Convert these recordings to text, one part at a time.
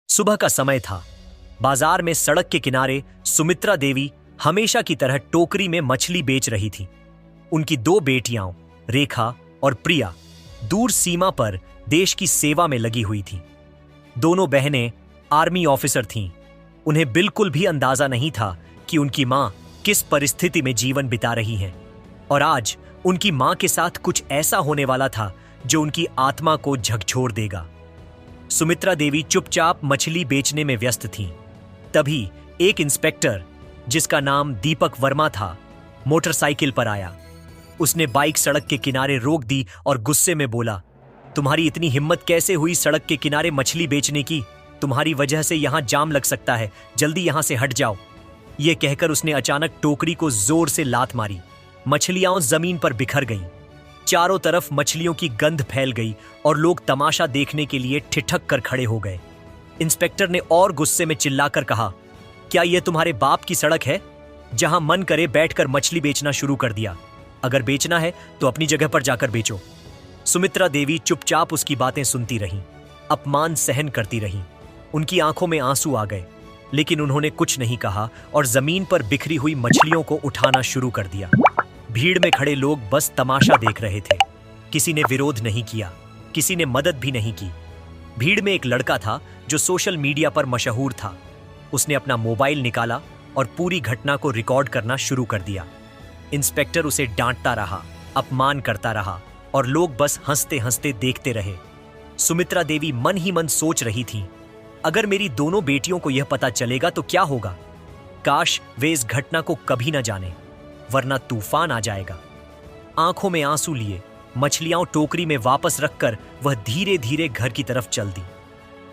सुबह का समय था। बाजार में सड़क के किनारे सुमित्रा देवी हमेशा की तरह टोकरी में मछली बेच रही थी। उनकी दो बेटियां रेखा और प्रिया दूर सीमा पर देश की सेवा में लगी हुई थीं। दोनों बहनें आर्मी ऑफिसर थीं। उन्हें बिल्कुल भी अंदाजा नहीं था कि उनकी मां किस परिस्थिति में जीवन बिता रही हैं और आज उनकी मां के साथ कुछ ऐसा होने वाला था जो उनकी आत्मा को झकझोर देगा। सुमित्रा देवी चुपचाप मछली बेचने में व्यस्त थीं। तभी एक इंस्पेक्टर, जिसका नाम दीपक वर्मा था, मोटरसाइकिल पर आया। उसने बाइक सड़क के किनारे रोक दी और गुस्से में बोला, तुम्हारी इतनी हिम्मत कैसे हुई सड़क के किनारे मछली बेचने की? तुम्हारी वजह से यहां जाम लग सकता है, जल्दी यहां से हट जाओ। यह कहकर उसने अचानक टोकरी को जोर से लात मारी। मछलियां जमीन पर बिखर गईं। चारों तरफ मछलियों की गंध फैल गई और लोग तमाशा देखने के लिए ठिठक कर खड़े हो गए। इंस्पेक्टर ने और गुस्से में चिल्लाकर कहा, क्या यह तुम्हारे बाप की सड़क है? जहां मन करे बैठकर मछली बेचना शुरू कर दिया। अगर बेचना है तो अपनी जगह पर जाकर बेचो। सुमित्रा देवी चुपचाप उसकी बातें सुनती रहीं, अपमान सहन करती रहीं। उनकी आंखों में आंसू आ गए, लेकिन उन्होंने कुछ नहीं कहा और जमीन पर बिखरी हुई मछलियों को उठाना शुरू कर दिया। भीड़ में खड़े लोग बस तमाशा देख रहे थे। किसी ने विरोध नहीं किया, किसी ने मदद भी नहीं की। भीड़ में एक लड़का था जो सोशल मीडिया पर मशहूर था। उसने अपना मोबाइल निकाला और पूरी घटना को रिकॉर्ड करना शुरू कर दिया। इंस्पेक्टर उसे डांटता रहा, अपमान करता रहा और लोग बस हंसते हंसते देखते रहे। सुमित्रा देवी मन ही मन सोच रही थी, अगर मेरी दोनों बेटियों को यह पता चलेगा तो क्या होगा? काश वे इस घटना को कभी न जाने, वरना तूफान आ जाएगा। आंखों में आंसू लिए मछलियां टोकरी में वापस रखकर वह धीरे धीरे घर की तरफ चल दी।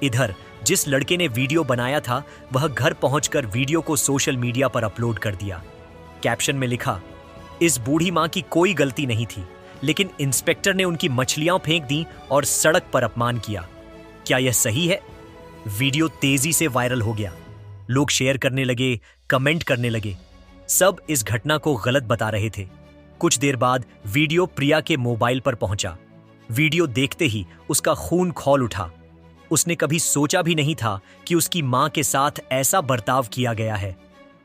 इधर जिस लड़के ने वीडियो बनाया था वह घर पहुंचकर वीडियो को सोशल मीडिया पर अपलोड कर दिया। कैप्शन में लिखा, इस बूढ़ी मां की कोई गलती नहीं थी, लेकिन इंस्पेक्टर ने उनकी मछलियां फेंक दी और सड़क पर अपमान किया। क्या यह सही है? वीडियो तेजी से वायरल हो गया। लोग शेयर करने लगे, कमेंट करने लगे। सब इस घटना को गलत बता रहे थे। कुछ देर बाद वीडियो प्रिया के मोबाइल पर पहुंचा। वीडियो देखते ही उसका खून खौल उठा। उसने कभी सोचा भी नहीं था कि उसकी मां के साथ ऐसा बर्ताव किया गया है।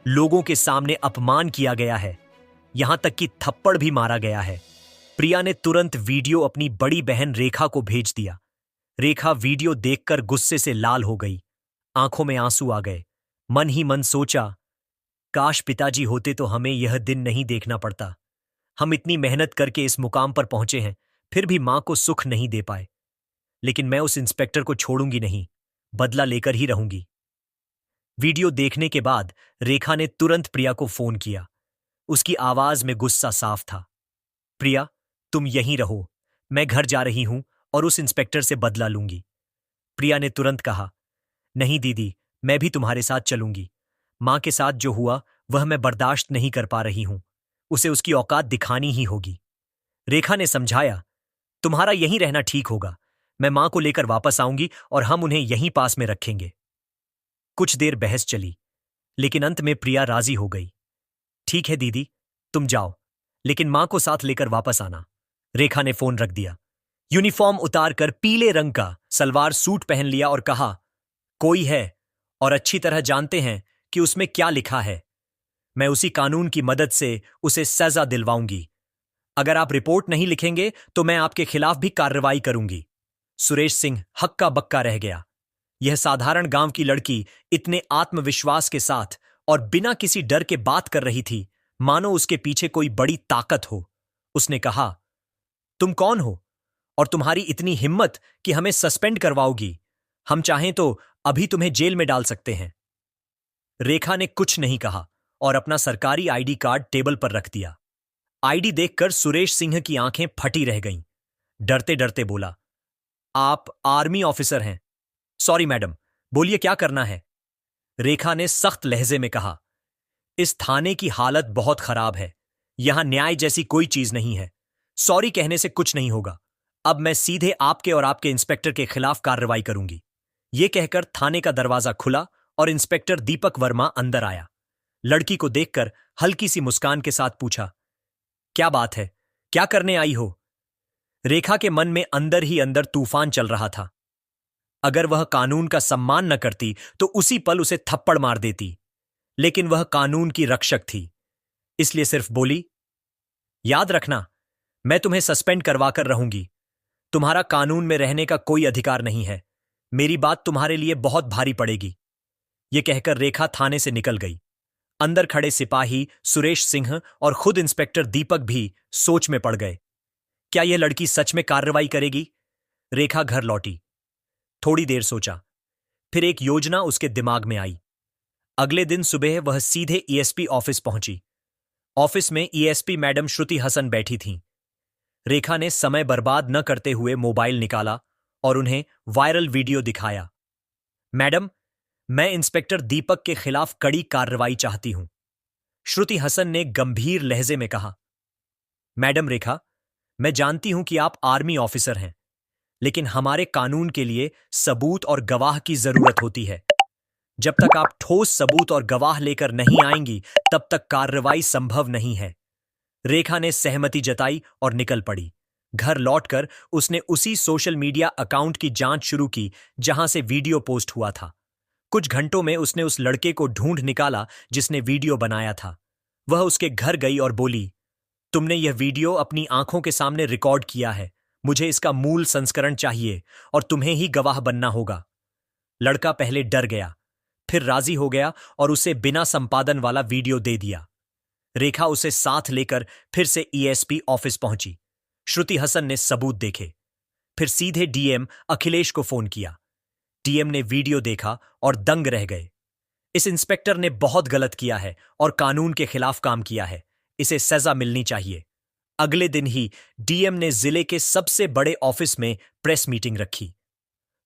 लोगों के सामने अपमान किया गया है, यहां तक कि थप्पड़ भी मारा गया है। प्रिया ने तुरंत वीडियो अपनी बड़ी बहन रेखा को भेज दिया। रेखा वीडियो देखकर गुस्से से लाल हो गई, आंखों में आंसू आ गए। मन ही मन सोचा, काश पिताजी होते तो हमें यह दिन नहीं देखना पड़ता। हम इतनी मेहनत करके इस मुकाम पर पहुंचे हैं, फिर भी मां को सुख नहीं दे पाए। लेकिन मैं उस इंस्पेक्टर को छोड़ूंगी नहीं, बदला लेकर ही रहूंगी। वीडियो देखने के बाद रेखा ने तुरंत प्रिया को फोन किया। उसकी आवाज में गुस्सा साफ था। प्रिया, तुम यहीं रहो, मैं घर जा रही हूं और उस इंस्पेक्टर से बदला लूंगी। प्रिया ने तुरंत कहा, नहीं दीदी, मैं भी तुम्हारे साथ चलूंगी। मां के साथ जो हुआ वह मैं बर्दाश्त नहीं कर पा रही हूं, उसे उसकी औकात दिखानी ही होगी। रेखा ने समझाया, तुम्हारा यहीं रहना ठीक होगा। मैं मां को लेकर वापस आऊंगी और हम उन्हें यहीं पास में रखेंगे। कुछ देर बहस चली, लेकिन अंत में प्रिया राजी हो गई। ठीक है दीदी, तुम जाओ, लेकिन मां को साथ लेकर वापस आना। रेखा ने फोन रख दिया। यूनिफॉर्म उतारकर पीले रंग का सलवार सूट पहन लिया और कहा, कोई है और अच्छी तरह जानते हैं कि उसमें क्या लिखा है। मैं उसी कानून की मदद से उसे सजा दिलवाऊंगी। अगर आप रिपोर्ट नहीं लिखेंगे तो मैं आपके खिलाफ भी कार्रवाई करूंगी। सुरेश सिंह हक्का बक्का रह गया। यह साधारण गांव की लड़की इतने आत्मविश्वास के साथ और बिना किसी डर के बात कर रही थी, मानो उसके पीछे कोई बड़ी ताकत हो। उसने कहा, तुम कौन हो और तुम्हारी इतनी हिम्मत कि हमें सस्पेंड करवाओगी? हम चाहें तो अभी तुम्हें जेल में डाल सकते हैं। रेखा ने कुछ नहीं कहा और अपना सरकारी आईडी कार्ड टेबल पर रख दिया। आईडी देखकर सुरेश सिंह की आंखें फटी रह गईं। डरते डरते बोला, आप आर्मी ऑफिसर हैं? सॉरी मैडम, बोलिए क्या करना है? रेखा ने सख्त लहजे में कहा, इस थाने की हालत बहुत खराब है। यहां न्याय जैसी कोई चीज नहीं है। सॉरी कहने से कुछ नहीं होगा। अब मैं सीधे आपके और आपके इंस्पेक्टर के खिलाफ कार्रवाई करूंगी। यह कहकर थाने का दरवाजा खुला और इंस्पेक्टर दीपक वर्मा अंदर आया। लड़की को देखकर हल्की सी मुस्कान के साथ पूछा, क्या बात है, क्या करने आई हो? रेखा के मन में अंदर ही अंदर तूफान चल रहा था। अगर वह कानून का सम्मान न करती तो उसी पल उसे थप्पड़ मार देती, लेकिन वह कानून की रक्षक थी, इसलिए सिर्फ बोली, याद रखना, मैं तुम्हें सस्पेंड करवाकर रहूंगी। तुम्हारा कानून में रहने का कोई अधिकार नहीं है। मेरी बात तुम्हारे लिए बहुत भारी पड़ेगी। यह कहकर रेखा थाने से निकल गई। अंदर खड़े सिपाही सुरेश सिंह और खुद इंस्पेक्टर दीपक भी सोच में पड़ गए। क्या यह लड़की सच में कार्रवाई करेगी? रेखा घर लौटी। थोड़ी देर सोचा, फिर एक योजना उसके दिमाग में आई। अगले दिन सुबह वह सीधे ईएसपी ऑफिस पहुंची। ऑफिस में ईएसपी मैडम श्रुति हसन बैठी थीं। रेखा ने समय बर्बाद न करते हुए मोबाइल निकाला और उन्हें वायरल वीडियो दिखाया। मैडम, मैं इंस्पेक्टर दीपक के खिलाफ कड़ी कार्रवाई चाहती हूं, श्रुति हसन ने गंभीर लहजे में कहा। मैडम रेखा, मैं जानती हूं कि आप आर्मी ऑफिसर हैं, लेकिन हमारे कानून के लिए सबूत और गवाह की जरूरत होती है। जब तक आप ठोस सबूत और गवाह लेकर नहीं आएंगी, तब तक कार्रवाई संभव नहीं है। रेखा ने सहमति जताई और निकल पड़ी। घर लौटकर उसने उसी सोशल मीडिया अकाउंट की जांच शुरू की जहां से वीडियो पोस्ट हुआ था। कुछ घंटों में उसने उस लड़के को ढूंढ निकाला जिसने वीडियो बनाया था। वह उसके घर गई और बोली, तुमने यह वीडियो अपनी आंखों के सामने रिकॉर्ड किया है। मुझे इसका मूल संस्करण चाहिए और तुम्हें ही गवाह बनना होगा। लड़का पहले डर गया, फिर राजी हो गया और उसे बिना संपादन वाला वीडियो दे दिया। रेखा उसे साथ लेकर फिर से ईएसपी ऑफिस पहुंची। श्रुति हसन ने सबूत देखे, फिर सीधे डीएम अखिलेश को फोन किया। डीएम ने वीडियो देखा और दंग रह गए। इस इंस्पेक्टर ने बहुत गलत किया है और कानून के खिलाफ काम किया है। इसे सजा मिलनी चाहिए। अगले दिन ही डीएम ने जिले के सबसे बड़े ऑफिस में प्रेस मीटिंग रखी।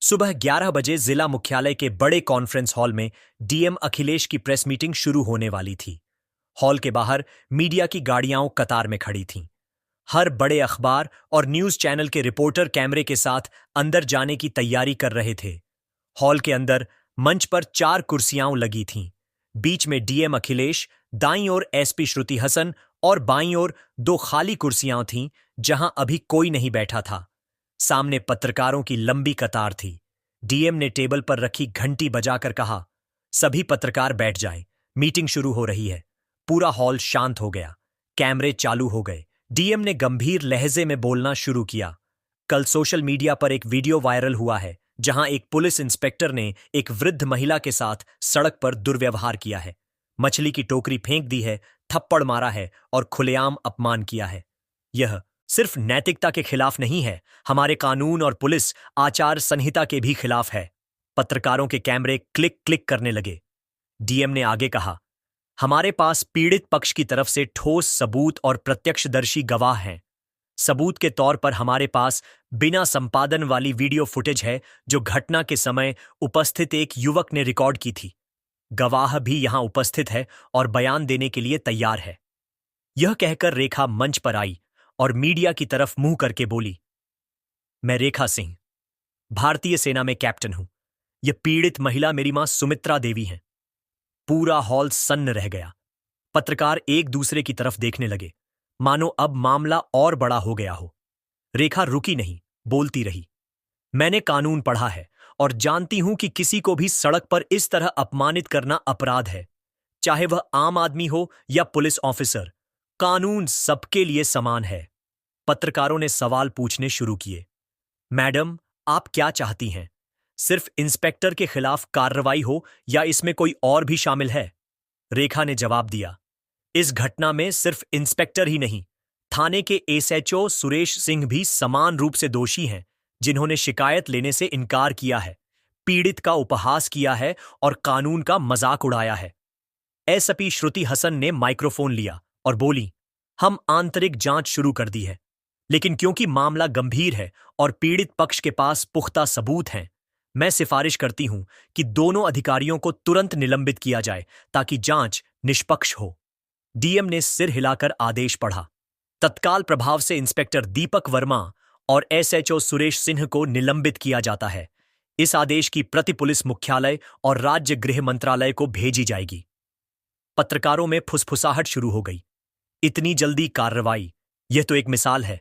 सुबह 11 बजे जिला मुख्यालय के बड़े कॉन्फ्रेंस हॉल में डीएम अखिलेश की प्रेस मीटिंग शुरू होने वाली थी। हॉल के बाहर मीडिया की गाड़ियां कतार में खड़ी थीं। हर बड़े अखबार और न्यूज चैनल के रिपोर्टर कैमरे के साथ अंदर जाने की तैयारी कर रहे थे। हॉल के अंदर मंच पर 4 कुर्सियां लगी थीं। बीच में डीएम अखिलेश, दाईं ओर एसपी श्रुति हसन और बाईं ओर 2 खाली कुर्सियां थीं जहां अभी कोई नहीं बैठा था। सामने पत्रकारों की लंबी कतार थी। डीएम ने टेबल पर रखी घंटी बजाकर कहा, सभी पत्रकार बैठ जाएं, मीटिंग शुरू हो रही है। पूरा हॉल शांत हो गया। कैमरे चालू हो गए। डीएम ने गंभीर लहजे में बोलना शुरू किया। कल सोशल मीडिया पर एक वीडियो वायरल हुआ है जहां एक पुलिस इंस्पेक्टर ने एक वृद्ध महिला के साथ सड़क पर दुर्व्यवहार किया है, मछली की टोकरी फेंक दी है, थप्पड़ मारा है और खुलेआम अपमान किया है। यह सिर्फ नैतिकता के खिलाफ नहीं है, हमारे कानून और पुलिस आचार संहिता के भी खिलाफ है। पत्रकारों के कैमरे क्लिक क्लिक करने लगे। डीएम ने आगे कहा, हमारे पास पीड़ित पक्ष की तरफ से ठोस सबूत और प्रत्यक्षदर्शी गवाह हैं। सबूत के तौर पर हमारे पास बिना संपादन वाली वीडियो फुटेज है जो घटना के समय उपस्थित एक युवक ने रिकॉर्ड की थी। गवाह भी यहां उपस्थित है और बयान देने के लिए तैयार है। यह कहकर रेखा मंच पर आई और मीडिया की तरफ मुंह करके बोली, मैं रेखा सिंह, भारतीय सेना में कैप्टन हूं। यह पीड़ित महिला मेरी मां सुमित्रा देवी हैं। पूरा हॉल सन्न रह गया। पत्रकार एक दूसरे की तरफ देखने लगे, मानो अब मामला और बड़ा हो गया हो। रेखा रुकी नहीं, बोलती रही, मैंने कानून पढ़ा है और जानती हूं कि किसी को भी सड़क पर इस तरह अपमानित करना अपराध है, चाहे वह आम आदमी हो या पुलिस ऑफिसर। कानून सबके लिए समान है। पत्रकारों ने सवाल पूछने शुरू किए। मैडम, आप क्या चाहती हैं? सिर्फ इंस्पेक्टर के खिलाफ कार्रवाई हो या इसमें कोई और भी शामिल है? रेखा ने जवाब दिया, इस घटना में सिर्फ इंस्पेक्टर ही नहीं, थाने के एसएचओ सुरेश सिंह भी समान रूप से दोषी हैं, जिन्होंने शिकायत लेने से इनकार किया है, पीड़ित का उपहास किया है और कानून का मजाक उड़ाया है। एसपी श्रुति हसन ने माइक्रोफोन लिया और बोली, हम आंतरिक जांच शुरू कर दी है, लेकिन क्योंकि मामला गंभीर है और पीड़ित पक्ष के पास पुख्ता सबूत हैं, मैं सिफारिश करती हूं कि दोनों अधिकारियों को तुरंत निलंबित किया जाए ताकि जांच निष्पक्ष हो। डीएम ने सिर हिलाकर आदेश पढ़ा। तत्काल प्रभाव से इंस्पेक्टर दीपक वर्मा और एसएचओ सुरेश सिंह को निलंबित किया जाता है। इस आदेश की प्रति पुलिस मुख्यालय और राज्य गृह मंत्रालय को भेजी जाएगी। पत्रकारों में फुसफुसाहट शुरू हो गई। इतनी जल्दी कार्रवाई, यह तो एक मिसाल है।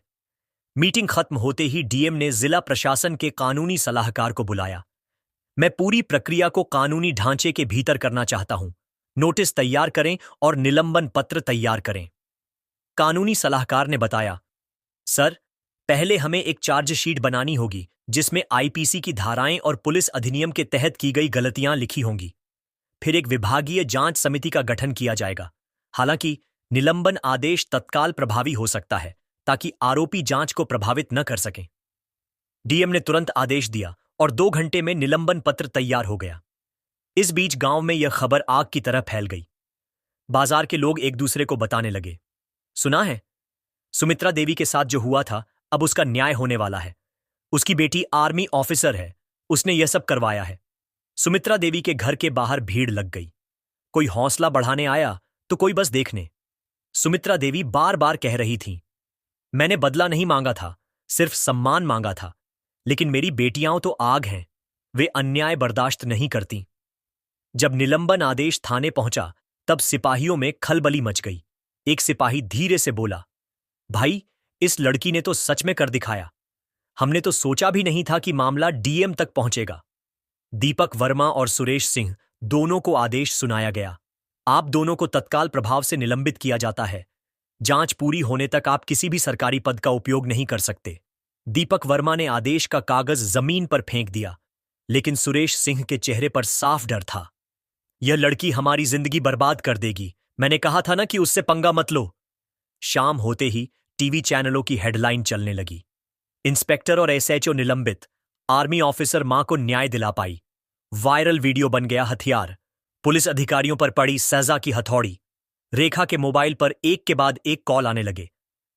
मीटिंग खत्म होते ही डीएम ने जिला प्रशासन के कानूनी सलाहकार को बुलाया। मैं पूरी प्रक्रिया को कानूनी ढांचे के भीतर करना चाहता हूं। नोटिस तैयार करें और निलंबन पत्र तैयार करें। कानूनी सलाहकार ने बताया, सर, पहले हमें एक चार्जशीट बनानी होगी जिसमें आईपीसी की धाराएं और पुलिस अधिनियम के तहत की गई गलतियां लिखी होंगी। फिर एक विभागीय जांच समिति का गठन किया जाएगा। हालांकि निलंबन आदेश तत्काल प्रभावी हो सकता है ताकि आरोपी जांच को प्रभावित न कर सकें। डीएम ने तुरंत आदेश दिया और 2 घंटे में निलंबन पत्र तैयार हो गया। इस बीच गांव में यह खबर आग की तरह फैल गई। बाजार के लोग एक दूसरे को बताने लगे, सुना है, सुमित्रा देवी के साथ जो हुआ था अब उसका न्याय होने वाला है। उसकी बेटी आर्मी ऑफिसर है, उसने यह सब करवाया है। सुमित्रा देवी के घर के बाहर भीड़ लग गई। कोई हौसला बढ़ाने आया तो कोई बस देखने। सुमित्रा देवी बार बार कह रही थी, मैंने बदला नहीं मांगा था, सिर्फ सम्मान मांगा था। लेकिन मेरी बेटियां तो आग हैं, वे अन्याय बर्दाश्त नहीं करती। जब निलंबन आदेश थाने पहुंचा तब सिपाहियों में खलबली मच गई। एक सिपाही धीरे से बोला, भाई, इस लड़की ने तो सच में कर दिखाया। हमने तो सोचा भी नहीं था कि मामला डीएम तक पहुंचेगा। दीपक वर्मा और सुरेश सिंह दोनों को आदेश सुनाया गया। आप दोनों को तत्काल प्रभाव से निलंबित किया जाता है। जांच पूरी होने तक आप किसी भी सरकारी पद का उपयोग नहीं कर सकते। दीपक वर्मा ने आदेश का कागज जमीन पर फेंक दिया, लेकिन सुरेश सिंह के चेहरे पर साफ डर था। यह लड़की हमारी जिंदगी बर्बाद कर देगी। मैंने कहा था ना कि उससे पंगा मत लो। शाम होते ही टीवी चैनलों की हेडलाइन चलने लगी, इंस्पेक्टर और एसएचओ निलंबित, आर्मी ऑफिसर मां को न्याय दिला पाई। वायरल वीडियो बन गया हथियार। पुलिस अधिकारियों पर पड़ी सजा की हथौड़ी। रेखा के मोबाइल पर एक के बाद एक कॉल आने लगे,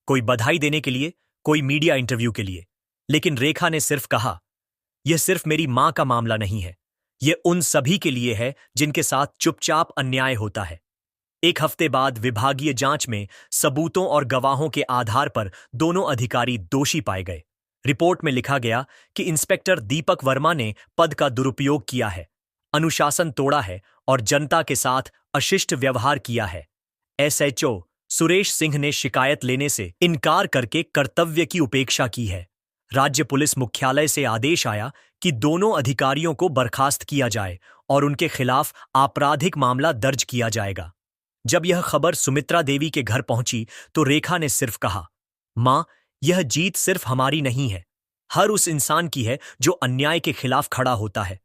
कोई बधाई देने के लिए, कोई मीडिया इंटरव्यू के लिए। लेकिन रेखा ने सिर्फ कहा, यह सिर्फ मेरी मां का मामला नहीं है, यह उन सभी के लिए है जिनके साथ चुपचाप अन्याय होता है। 1 हफ्ते बाद विभागीय जांच में सबूतों और गवाहों के आधार पर दोनों अधिकारी दोषी पाए गए। रिपोर्ट में लिखा गया कि इंस्पेक्टर दीपक वर्मा ने पद का दुरुपयोग किया है, अनुशासन तोड़ा है और जनता के साथ अशिष्ट व्यवहार किया है। एसएचओ सुरेश सिंह ने शिकायत लेने से इनकार करके कर्तव्य की उपेक्षा की है। राज्य पुलिस मुख्यालय से आदेश आया कि दोनों अधिकारियों को बर्खास्त किया जाए और उनके खिलाफ आपराधिक मामला दर्ज किया जाएगा। जब यह खबर सुमित्रा देवी के घर पहुंची तो रेखा ने सिर्फ कहा, मां, यह जीत सिर्फ हमारी नहीं है, हर उस इंसान की है जो अन्याय के खिलाफ खड़ा होता है।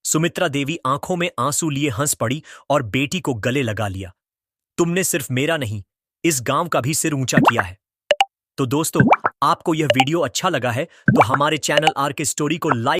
सुमित्रा देवी आंखों में आंसू लिए हंस पड़ी और बेटी को गले लगा लिया। तुमने सिर्फ मेरा नहीं, इस गांव का भी सिर ऊंचा किया है। तो दोस्तों, आपको यह वीडियो अच्छा लगा है तो हमारे चैनल आर के स्टोरी को लाइक